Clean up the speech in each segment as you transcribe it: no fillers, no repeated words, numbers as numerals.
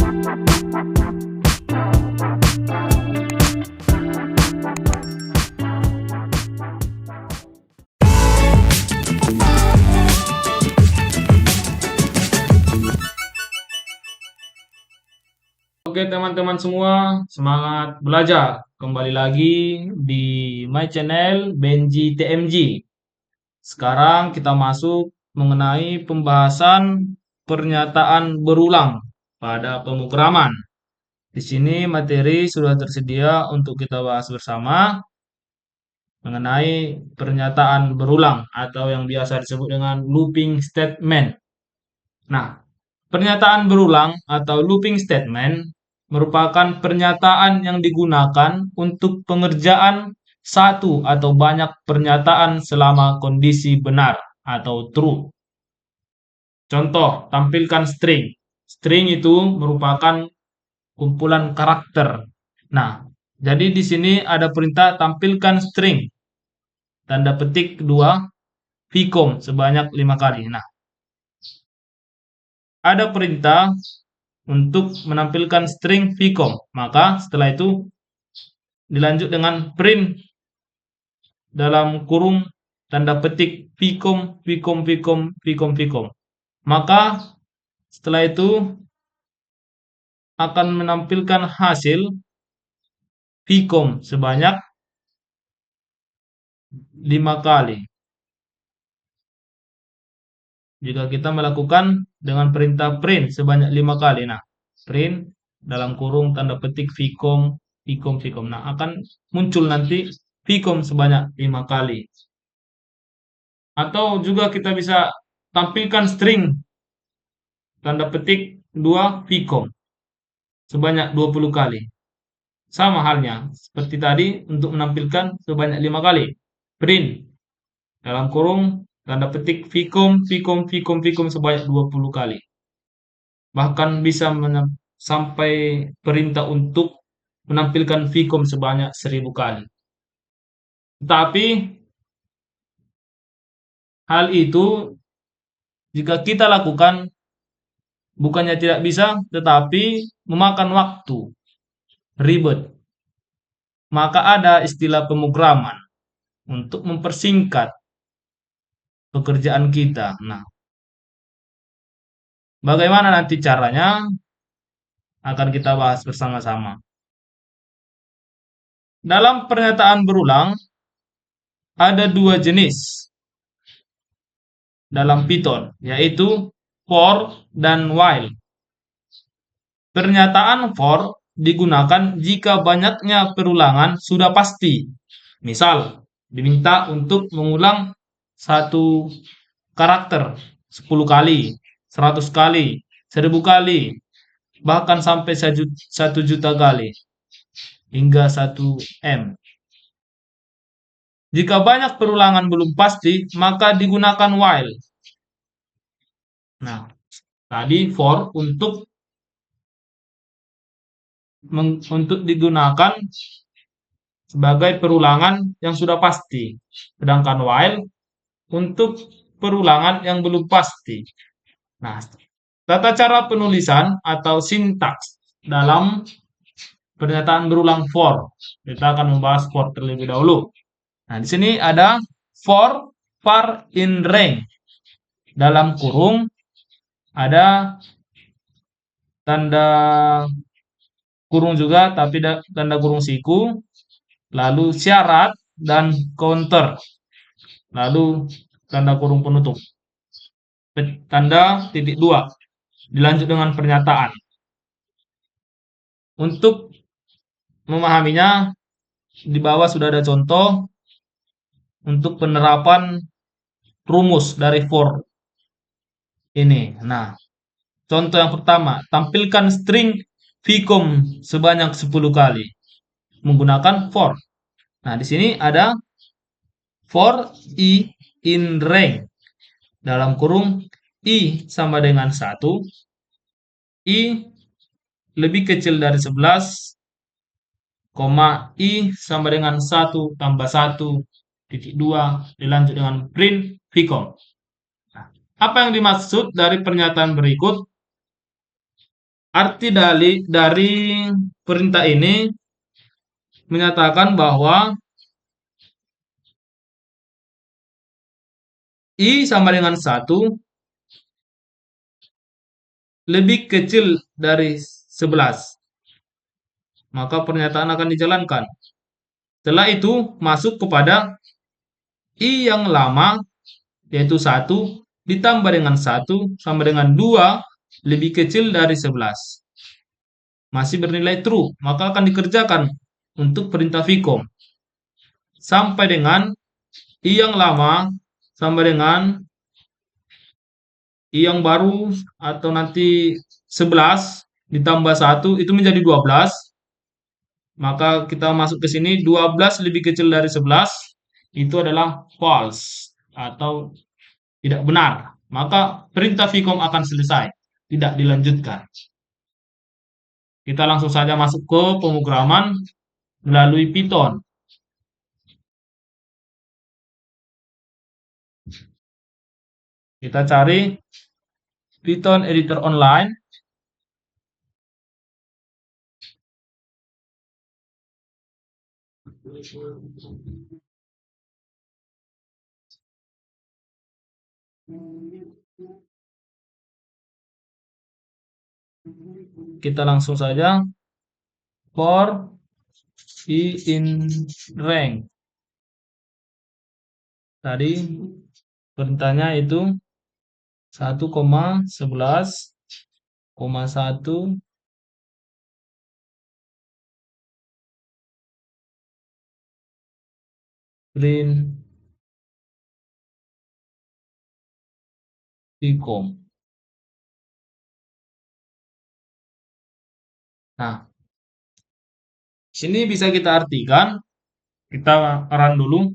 Oke teman-teman semua, semangat belajar. Kembali lagi di my channel Benji TMG. Sekarang kita masuk mengenai pembahasan pernyataan berulang pada pemrograman. Di sini materi sudah tersedia untuk kita bahas bersama mengenai pernyataan berulang atau yang biasa disebut dengan looping statement. Nah, pernyataan berulang atau looping statement merupakan pernyataan yang digunakan untuk pengerjaan satu atau banyak pernyataan selama kondisi benar atau true. Contoh, tampilkan string. String itu merupakan kumpulan karakter. Nah, jadi di sini ada perintah tampilkan string. Tanda petik kedua, vcom sebanyak 5 kali. Nah, ada perintah untuk menampilkan string vcom. Maka setelah itu dilanjut dengan print dalam kurung tanda petik vcom, vcom, vcom, vcom, vcom. Maka setelah itu akan menampilkan hasil vcom sebanyak 5 kali. Jika kita melakukan dengan perintah print sebanyak 5 kali. Nah, print dalam kurung tanda petik vcom, vcom, vcom. Nah, akan muncul nanti vcom sebanyak 5 kali. Atau juga kita bisa tampilkan string tanda petik 2 vcom sebanyak 20 kali. Sama halnya seperti tadi untuk menampilkan sebanyak 5 kali. Print dalam kurung tanda petik vcom, vcom, vcom, vcom sebanyak 20 kali. Bahkan bisa sampai perintah untuk menampilkan vcom sebanyak 1000 kali. Tetapi hal itu jika kita lakukan bukannya tidak bisa, tetapi memakan waktu, ribet. Maka ada istilah pemrograman untuk mempersingkat pekerjaan kita. Nah, bagaimana nanti caranya akan kita bahas bersama-sama. Dalam pernyataan berulang ada 2 jenis dalam Python, yaitu for dan while. Pernyataan for digunakan jika banyaknya perulangan sudah pasti. Misal, diminta untuk mengulang satu karakter 10 kali, 100 kali, 1000 kali, bahkan sampai 1 juta kali, hingga 1 M. Jika banyak perulangan belum pasti, maka digunakan while. Nah, tadi for untuk digunakan sebagai perulangan yang sudah pasti. Sedangkan while untuk perulangan yang belum pasti. Nah, tata cara penulisan atau sintaks dalam pernyataan berulang for. Kita akan membahas for terlebih dahulu. Nah, di sini ada for var in range. Dalam kurung ada tanda kurung juga, tapi tanda kurung siku, lalu syarat dan counter, lalu tanda kurung penutup, tanda titik 2, dilanjut dengan pernyataan. Untuk memahaminya, di bawah sudah ada contoh untuk penerapan rumus dari for ini. Nah, contoh yang pertama, tampilkan string vcom sebanyak 10 kali menggunakan for. Nah, di sini ada for i in range. Dalam kurung i sama dengan 1, i lebih kecil dari 11, i sama dengan 1 tambah 1 titik 2, dilanjut dengan print vcom. Nah, apa yang dimaksud dari pernyataan berikut? Arti dari perintah ini menyatakan bahwa I sama dengan 1 lebih kecil dari 11. Maka pernyataan akan dijalankan. Setelah itu masuk kepada I yang lama, yaitu 1 ditambah dengan 1 sama dengan 2 lebih kecil dari 11. Masih bernilai true, maka akan dikerjakan untuk perintah Vcom. Sampai dengan I yang lama sama dengan I yang baru atau nanti 11 ditambah 1 itu menjadi 12. Maka kita masuk ke sini 12 lebih kecil dari 11 itu adalah false atau tidak benar. Maka perintah Vcom akan selesai, tidak dilanjutkan. Kita langsung saja masuk ke pemrograman melalui Python. Kita cari Python editor online. Kita langsung saja for I in rank. Tadi perintahnya itu 1,11,1 print Vcom. Nah, sini bisa kita artikan, kita run dulu.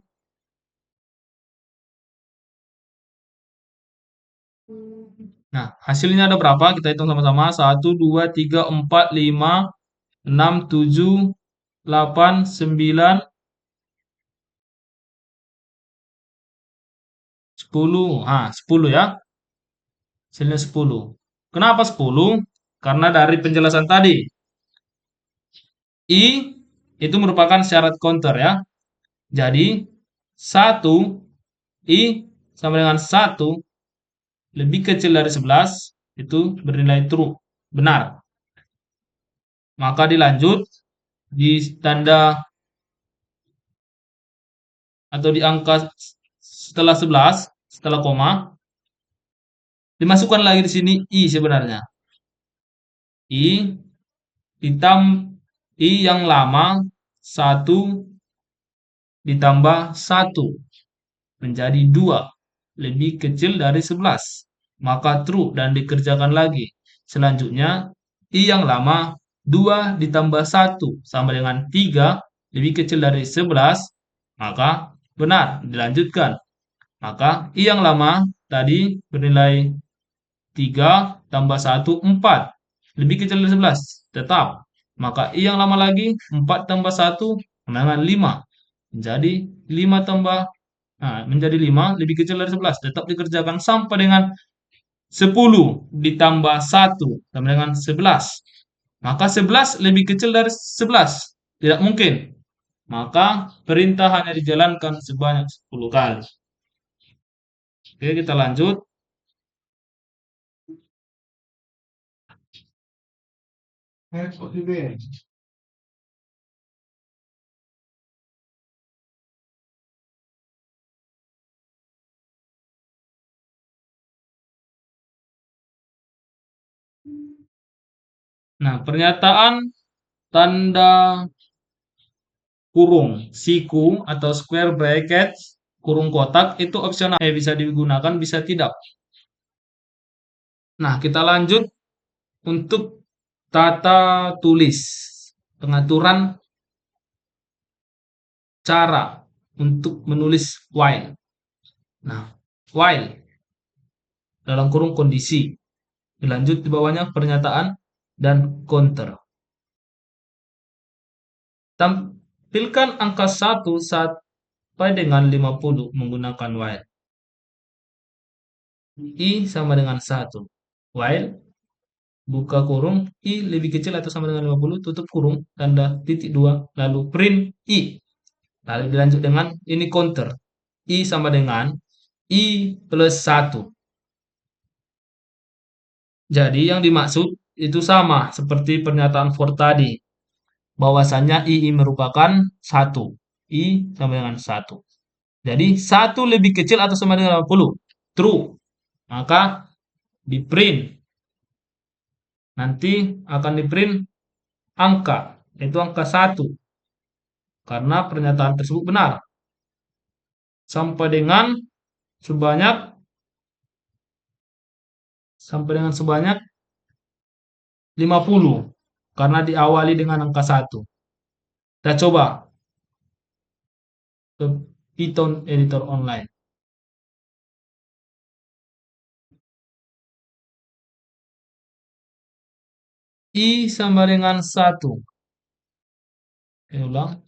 Nah, hasilnya ada berapa? Kita hitung sama-sama. 1, 2, 3, 4, 5, 6, 7, 8, 9, 10. Ah, 10 ya. Hasilnya 10. Kenapa 10? Karena dari penjelasan tadi. I itu merupakan syarat counter ya. Jadi, 1 I sama dengan 1 lebih kecil dari 11 itu bernilai true, benar. Maka dilanjut di tanda atau di angka setelah 11, setelah koma, dimasukkan lagi di sini I sebenarnya. I ditam I yang lama 1 ditambah 1 menjadi 2 lebih kecil dari 11. Maka true dan dikerjakan lagi. Selanjutnya I yang lama 2 ditambah 1 sama dengan 3 lebih kecil dari 11. Maka benar, dilanjutkan. Maka I yang lama tadi bernilai 3 tambah 1, 4. Lebih kecil dari 11. Tetap. Maka I yang lama lagi, 4 tambah 1, sama dengan 5. Menjadi 5 tambah, nah, menjadi 5 lebih kecil dari 11. Tetap dikerjakan sampai dengan 10 ditambah 1 sama dengan 11. Maka 11 lebih kecil dari 11. Tidak mungkin. Maka perintah hanya dijalankan sebanyak 10 kali. Oke, kita lanjut. Nah, pernyataan tanda kurung, siku atau square bracket, kurung kotak itu opsional. Bisa digunakan, bisa tidak. Nah, kita lanjut untuk tata tulis. Pengaturan cara untuk menulis while. Nah, while dalam kurung kondisi. Dilanjut di bawahnya pernyataan dan counter. Tampilkan angka 1 sampai dengan 50 menggunakan while. I sama dengan 1. While buka kurung, I lebih kecil atau sama dengan 50, tutup kurung, tanda titik dua, lalu print I. Lalu dilanjut dengan ini counter. I sama dengan I plus satu. Jadi yang dimaksud itu sama seperti pernyataan for tadi. Bahwasanya I merupakan satu. I sama dengan satu. Jadi satu lebih kecil atau sama dengan 50. True. Maka di print. Nanti akan di print angka. Yaitu angka satu. Karena pernyataan tersebut benar. Sampai dengan sebanyak sebanyak 50 karena diawali dengan angka satu. Kita coba ke Python editor online. I sama dengan satu. Saya ulang.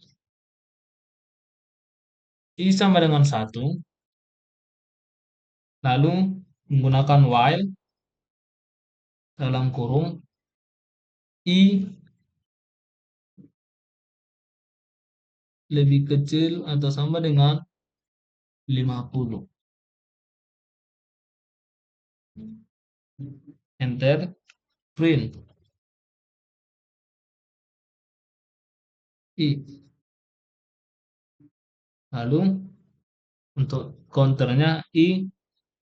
I sama dengan satu. Lalu menggunakan while dalam kurung I lebih kecil atau sama dengan 50. Enter, print I. Lalu untuk counternya I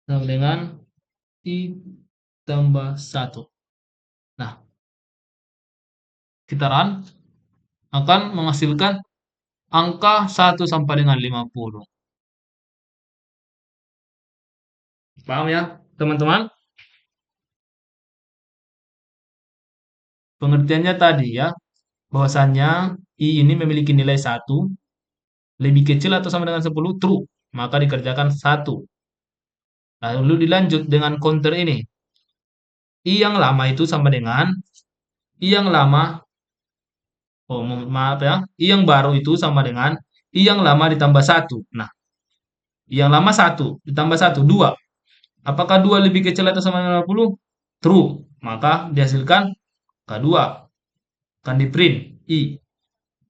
sama dengan I tambah satu. Nah, kita run akan menghasilkan angka 1 sampai dengan 50. Paham ya, teman-teman? Pengertiannya tadi ya, bahwasannya I ini memiliki nilai satu, lebih kecil atau sama dengan 10, true. Maka dikerjakan satu. Lalu dilanjut dengan counter ini. I yang lama itu sama dengan I yang lama, oh maaf ya, I yang baru itu sama dengan I yang lama ditambah satu. Nah, I yang lama satu ditambah satu, dua. Apakah dua lebih kecil atau sama dengan 50? True. Maka dihasilkan K2. Akan di print I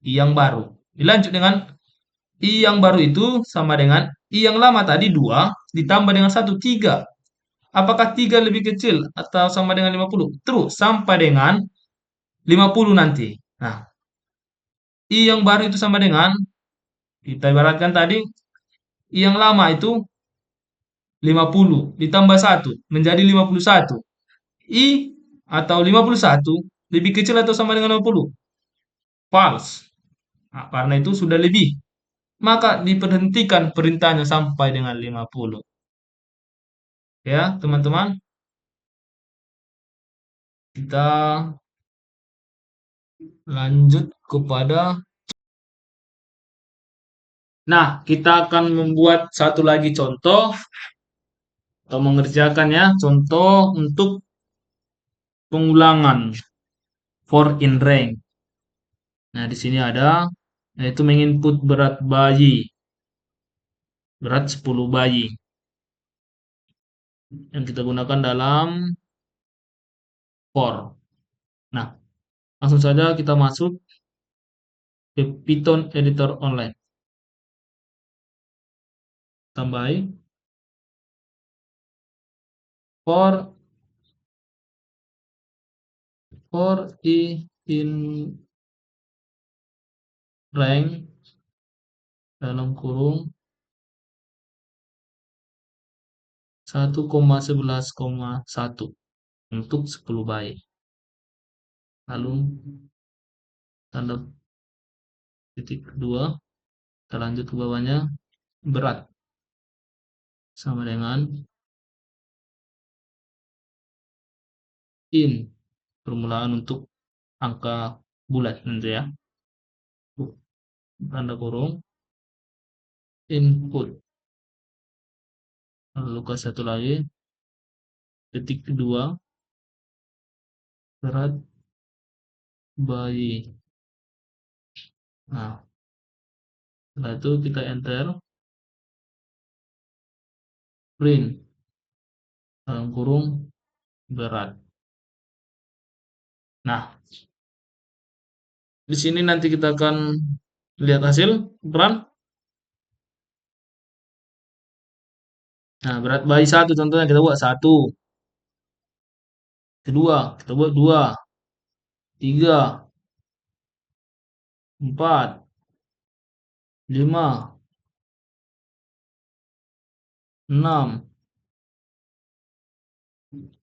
yang baru. Dilanjut dengan I yang baru itu sama dengan I yang lama tadi 2 ditambah dengan satu, 3. Apakah 3 lebih kecil atau sama dengan 50? True, sampai dengan 50 nanti. Nah, I yang baru itu sama dengan, kita ibaratkan tadi, I yang lama itu 50 ditambah satu menjadi 51. I atau 51 lebih kecil atau sama dengan 50? False. Nah, karena itu sudah lebih. Maka diberhentikan perintahnya sampai dengan 50. Ya, teman-teman, kita lanjut kepada. Nah, kita akan membuat satu lagi contoh atau mengerjakan ya, contoh untuk pengulangan for in rank. Nah, di sini ada yaitu menginput berat bayi. Berat 10 bayi yang kita gunakan dalam for. Nah, langsung saja kita masuk ke Python editor online. Tambahi for i in rank dalam kurung 1,11,1 untuk 10 bayi. Lalu tanda titik kedua, kita lanjut ke bawahnya, berat sama dengan in, permulaan untuk angka bulat nanti ya, tanda kurung, input. Lalu ke satu lagi, titik kedua, berat bayi. Nah, setelah itu kita enter, print dalam kurung berat. Nah, di sini nanti kita akan lihat hasil ukuran. Nah, berat bayi satu contohnya kita buat satu, kedua kita buat dua, tiga, empat, lima, enam,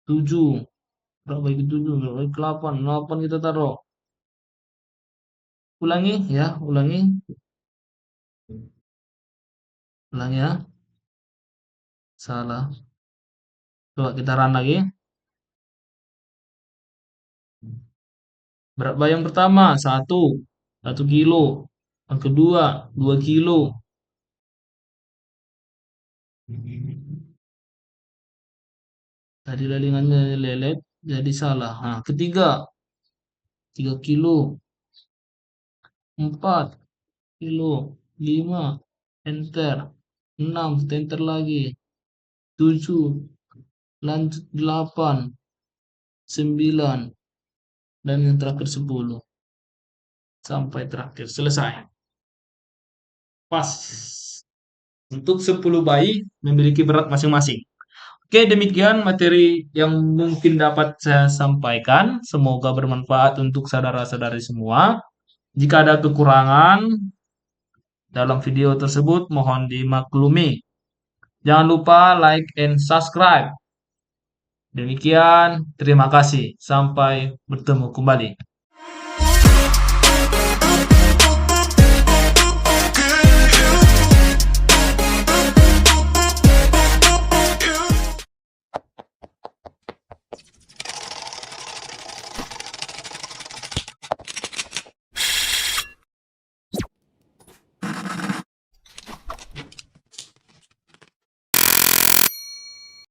tujuh, berapa itu tujuh, berapa itu delapan, delapan kita taruh. Ulangi ya, ulangi, ulangi ya, salah. Coba kita run lagi. Berat bayi yang pertama satu kilo. Yang kedua 2 kilo. Tadi lalingannya lelet, jadi salah. Nah, ketiga 3 kilo, 4 kilo, 5, enter, 6, kita enter lagi, 7, lanjut 8, 9, dan yang terakhir 10. Sampai terakhir selesai. Pas. Untuk 10 bayi memiliki berat masing-masing. Oke, demikian materi yang mungkin dapat saya sampaikan. Semoga bermanfaat untuk saudara-saudari semua. Jika ada kekurangan dalam video tersebut, mohon dimaklumi. Jangan lupa like and subscribe. Demikian, terima kasih. Sampai bertemu kembali.